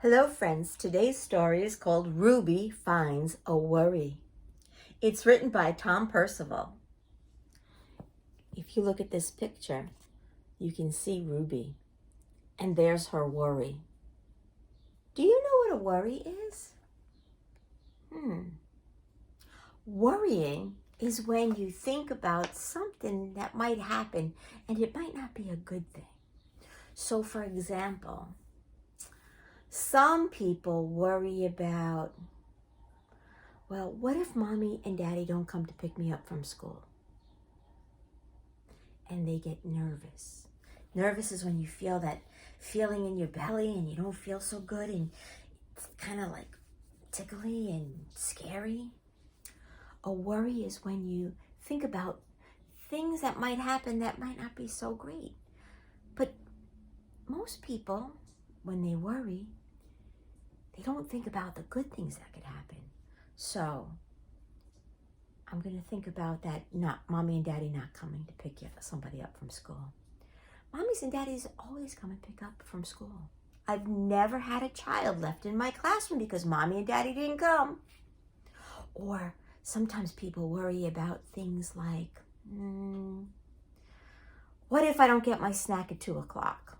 Hello friends, today's story is called Ruby Finds a Worry. It's written by Tom Percival. If you look at this picture, you can see Ruby, and there's her worry. Do you know what a worry is? Worrying is when you think about something that might happen and it might not be a good thing. So for example, some people worry about, well, what if mommy and daddy don't come to pick me up from school? And they get nervous. Nervous is when you feel that feeling in your belly and you don't feel so good and it's kind of like tickly and scary. A worry is when you think about things that might happen that might not be so great. But most people, when they worry, they don't think about the good things that could happen. So I'm going to think about that, not mommy and daddy not coming to pick somebody up from school. Mommies and daddies always come and pick up from school. I've never had a child left in my classroom because mommy and daddy didn't come. Or sometimes people worry about things like, what if I don't get my snack at 2 o'clock?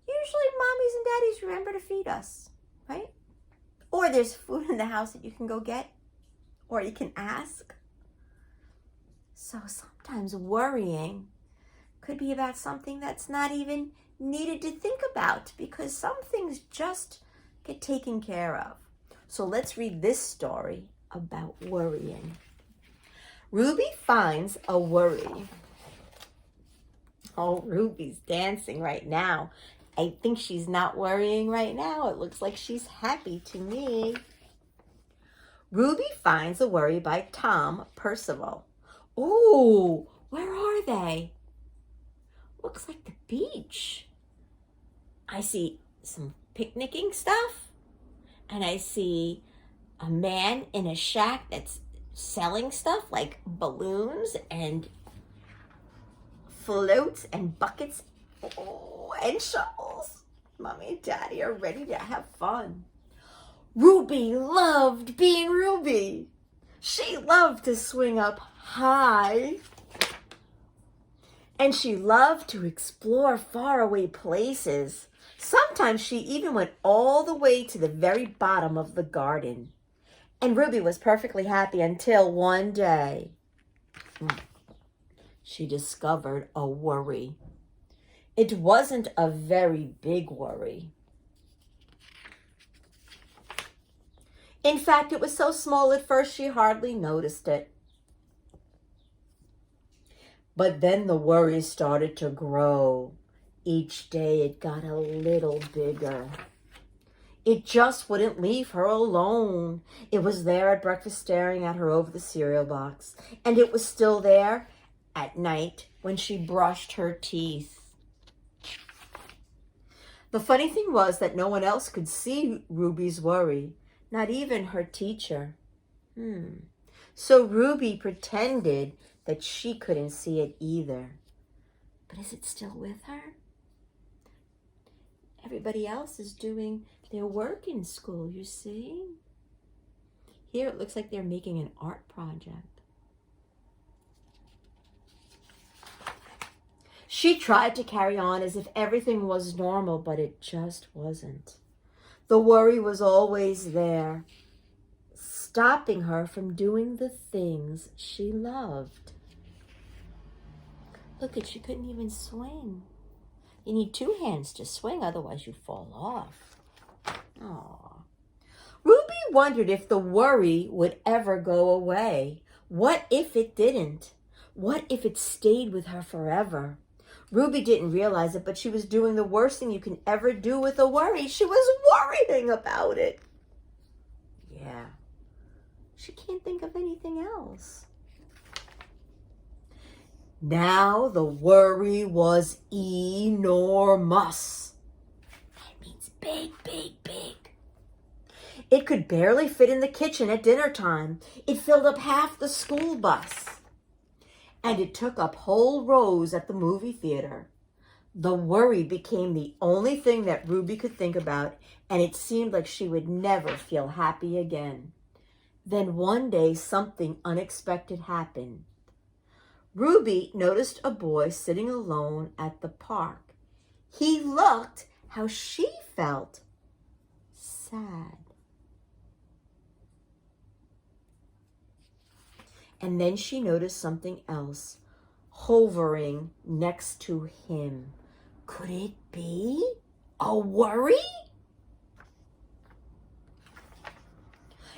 Usually mommies and daddies remember to feed us, right? Or there's food in the house that you can go get, or you can ask. So sometimes worrying could be about something that's not even needed to think about because some things just get taken care of. So let's read this story about worrying. Ruby finds a worry. Oh, Ruby's dancing right now. I think she's not worrying right now. It looks like she's happy to me. Ruby Finds a Worry by Tom Percival. Oh, where are they? Looks like the beach. I see some picnicking stuff. And I see a man in a shack that's selling stuff like balloons and floats and buckets. Oh, and shovels. Mommy and daddy are ready to have fun. Ruby loved being Ruby. She loved to swing up high. And she loved to explore faraway places. Sometimes she even went all the way to the very bottom of the garden. And Ruby was perfectly happy until one day she discovered a worry. It wasn't a very big worry. In fact, it was so small at first she hardly noticed it. But then the worry started to grow. Each day it got a little bigger. It just wouldn't leave her alone. It was there at breakfast staring at her over the cereal box. And it was still there at night when she brushed her teeth. The funny thing was that no one else could see Ruby's worry, not even her teacher. So Ruby pretended that she couldn't see it either. But is it still with her? Everybody else is doing their work in school, you see? Here it looks like they're making an art project. She tried to carry on as if everything was normal, but it just wasn't. The worry was always there, stopping her from doing the things she loved. Look, she couldn't even swing. You need 2 hands to swing, otherwise you fall off. Aww. Ruby wondered if the worry would ever go away. What if it didn't? What if it stayed with her forever? Ruby didn't realize it, but she was doing the worst thing you can ever do with a worry. She was worrying about it. Yeah, she can't think of anything else. Now the worry was enormous. That means big, big, big. It could barely fit in the kitchen at dinner time. It filled up half the school bus. And it took up whole rows at the movie theater. The worry became the only thing that Ruby could think about, and it seemed like she would never feel happy again. Then one day, something unexpected happened. Ruby noticed a boy sitting alone at the park. He looked how she felt, sad. And then she noticed something else hovering next to him. Could it be a worry?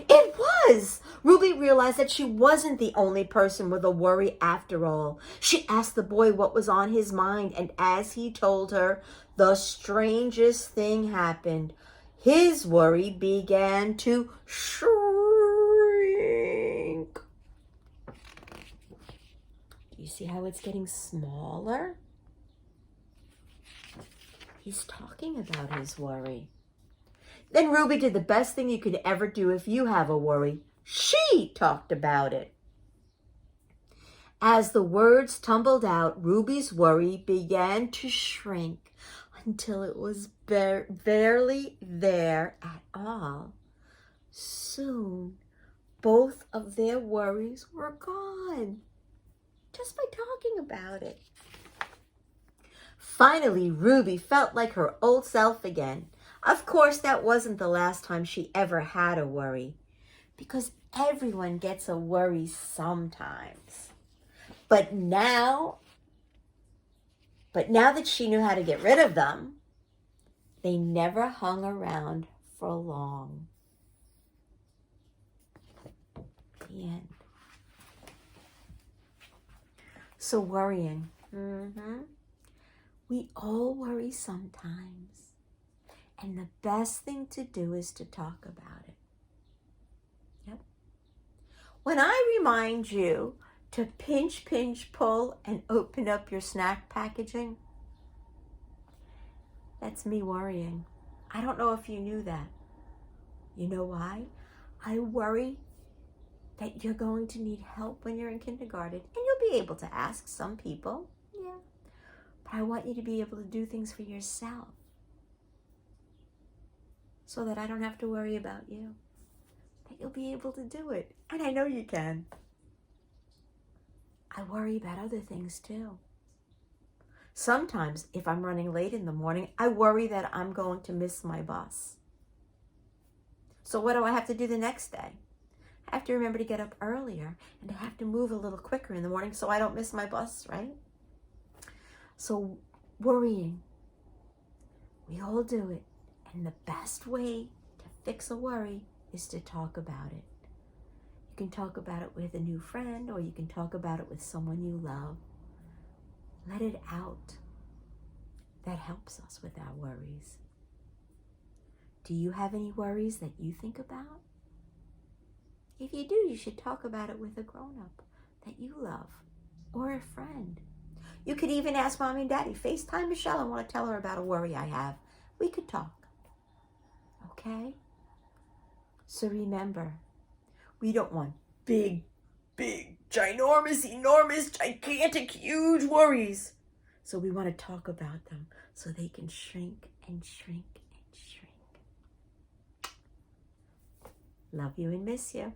It was! Ruby realized that she wasn't the only person with a worry after all. She asked the boy what was on his mind, and as he told her, the strangest thing happened. His worry began to shrink. Do you see how it's getting smaller? He's talking about his worry. Then Ruby did the best thing you could ever do if you have a worry. She talked about it. As the words tumbled out, Ruby's worry began to shrink until it was barely there at all. Soon, both of their worries were gone, just by talking about it. Finally, Ruby felt like her old self again. Of course, that wasn't the last time she ever had a worry, because everyone gets a worry sometimes. But now that she knew how to get rid of them, they never hung around for long. The end. So worrying. We all worry sometimes. And the best thing to do is to talk about it. Yep. When I remind you to pinch, pull, and open up your snack packaging, that's me worrying. I don't know if you knew that. You know why? I worry that you're going to need help when you're in kindergarten, and you'll be able to ask some people. Yeah. But I want you to be able to do things for yourself, so that I don't have to worry about you, that you'll be able to do it. And I know you can. I worry about other things too. Sometimes if I'm running late in the morning, I worry that I'm going to miss my bus. So what do I have to do the next day? I have to remember to get up earlier and to have to move a little quicker in the morning so I don't miss my bus, right? So worrying, we all do it. And the best way to fix a worry is to talk about it. You can talk about it with a new friend, or you can talk about it with someone you love. Let it out. That helps us with our worries. Do you have any worries that you think about? If you do, you should talk about it with a grown-up that you love, or a friend. You could even ask Mommy and Daddy, FaceTime Michelle, I want to tell her about a worry I have. We could talk. Okay? So remember, we don't want big, ginormous, enormous, gigantic, huge worries. So we want to talk about them so they can shrink and shrink and shrink. Love you and miss you.